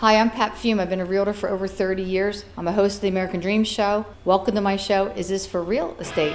Hi, I'm Pat Fiume. I've been a realtor for over 30 years. I'm a host of the American Dream Show. Welcome to my show, Is This for Real Estate?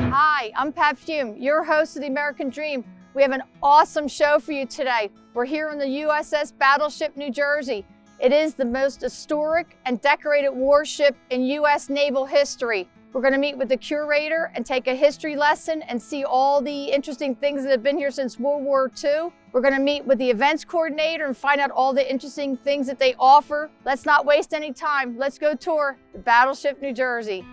Hi, I'm Pat Fiume, your host of the American Dream. We have an awesome show for you today. We're here on the USS Battleship, New Jersey. It is the most historic and decorated warship in U.S. naval history. We're going to meet with the curator and take a history lesson and see all the interesting things that have been here since World War II. We're going to meet with the events coordinator and find out all the interesting things that they offer. Let's not waste any time. Let's go tour the Battleship, New Jersey.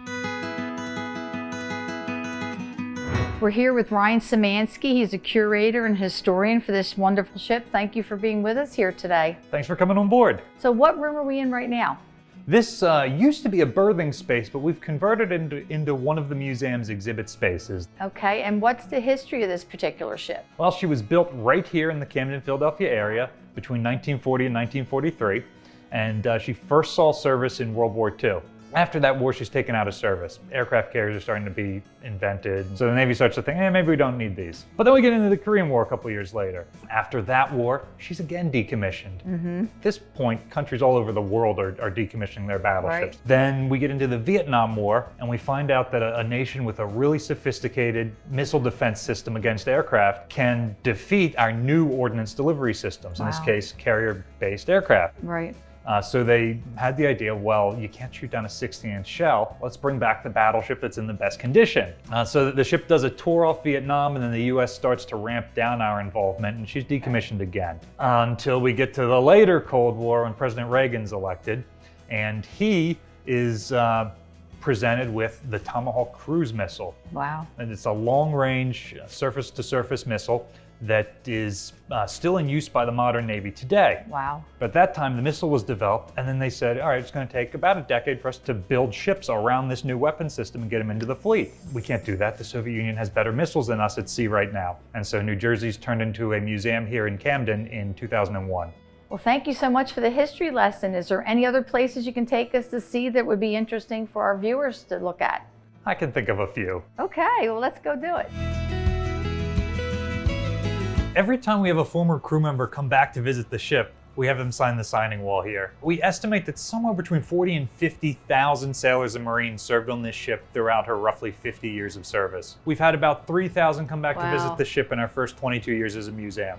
We're here with Ryan Szymanski. He's a curator and historian for this wonderful ship. Thank you for being with us here today. Thanks for coming on board. So what room are we in right now? This used to be a berthing space, but we've converted it into one of the museum's exhibit spaces. Okay, and what's the history of this particular ship? Well, she was built right here in the Camden, Philadelphia area between 1940 and 1943, and she first saw service in World War II. After that war, she's taken out of service. Aircraft carriers are starting to be invented, so the Navy starts to think, maybe we don't need these. But then we get into the Korean War a couple years later. After that war, she's again decommissioned. At this point, countries all over the world are decommissioning their battleships. Right. Then we get into the Vietnam War, and we find out that a nation with a really sophisticated missile defense system against aircraft can defeat our new ordnance delivery systems, in this case, carrier-based aircraft. Right. So they had the idea, well, you can't shoot down a 16-inch shell. Let's bring back the battleship that's in the best condition. So the ship does a tour off Vietnam, and then the U.S. starts to ramp down our involvement, and she's decommissioned again. Until we get to the later Cold War when President Reagan's elected, and he is presented with the Tomahawk cruise missile. Wow. And it's a long-range surface-to-surface missile that is still in use by the modern Navy today. Wow. But at that time, the missile was developed, and then they said, all right, it's going to take about a decade for us to build ships around this new weapon system and get them into the fleet. We can't do that. The Soviet Union has better missiles than us at sea right now. And so New Jersey's turned into a museum here in Camden in 2001. Well, thank you so much for the history lesson. Is there any other places you can take us to see that would be interesting for our viewers to look at? I can think of a few. Okay, well, let's go do it. Every time we have a former crew member come back to visit the ship, we have them sign the signing wall here. We estimate that somewhere between 40 and 50,000 sailors and Marines served on this ship throughout her roughly 50 years of service. We've had about 3,000 come back to visit the ship in our first 22 years as a museum.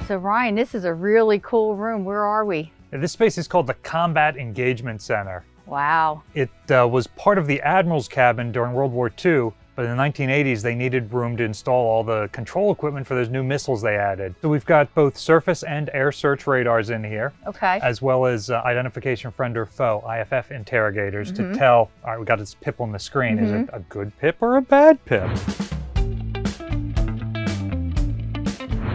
So Ryan, this is a really cool room. Where are we? This space is called the Combat Engagement Center. Wow. It was part of the Admiral's cabin during World War II. But in the 1980s, they needed room to install all the control equipment for those new missiles they added. So we've got both surface and air search radars in here, as well as identification friend or foe, IFF interrogators, to tell, all right, we got this pip on the screen. Is it a good pip or a bad pip?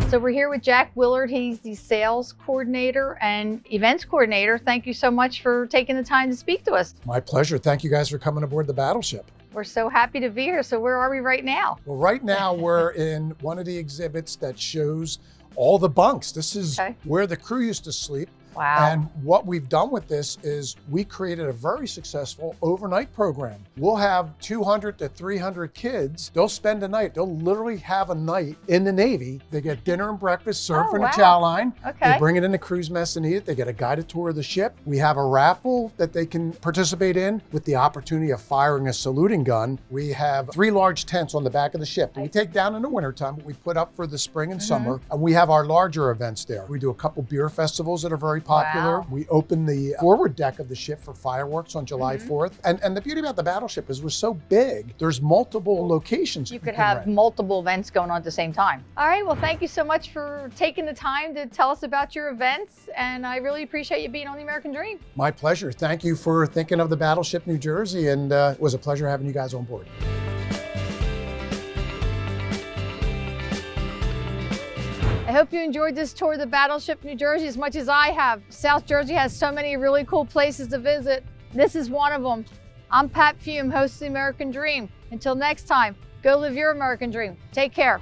So we're here with Jack Willard. He's the sales coordinator and events coordinator. Thank you so much for taking the time to speak to us. My pleasure. Thank you guys for coming aboard the Battleship. We're so happy to be here. So where are we right now? Well, right now we're in one of the exhibits that shows all the bunks. This is where the crew used to sleep. Wow. And what we've done with this is we created a very successful overnight program. We'll have 200 to 300 kids. They'll spend a night. They'll literally have a night in the Navy. They get dinner and breakfast served in a chow line. They bring it in the cruise mess and eat it. They get a guided tour of the ship. We have a raffle that they can participate in with the opportunity of firing a saluting gun. We have 3 large tents on the back of the ship that we take down in the wintertime, but we put up for the spring and summer. And we have our larger events there. We do a couple beer festivals that are very popular. Wow. We open the forward deck of the ship for fireworks on July 4th. And the beauty about the Battleship is we're so big, there's multiple locations. You could have multiple events going on at the same time. All right, well, thank you so much for taking the time to tell us about your events. And I really appreciate you being on the American Dream. My pleasure. Thank you for thinking of the Battleship, New Jersey. And it was a pleasure having you guys on board. I hope you enjoyed this tour of the Battleship, New Jersey, as much as I have. South Jersey has so many really cool places to visit. This is one of them. I'm Pat Fiume, host of the American Dream. Until next time, go live your American dream. Take care.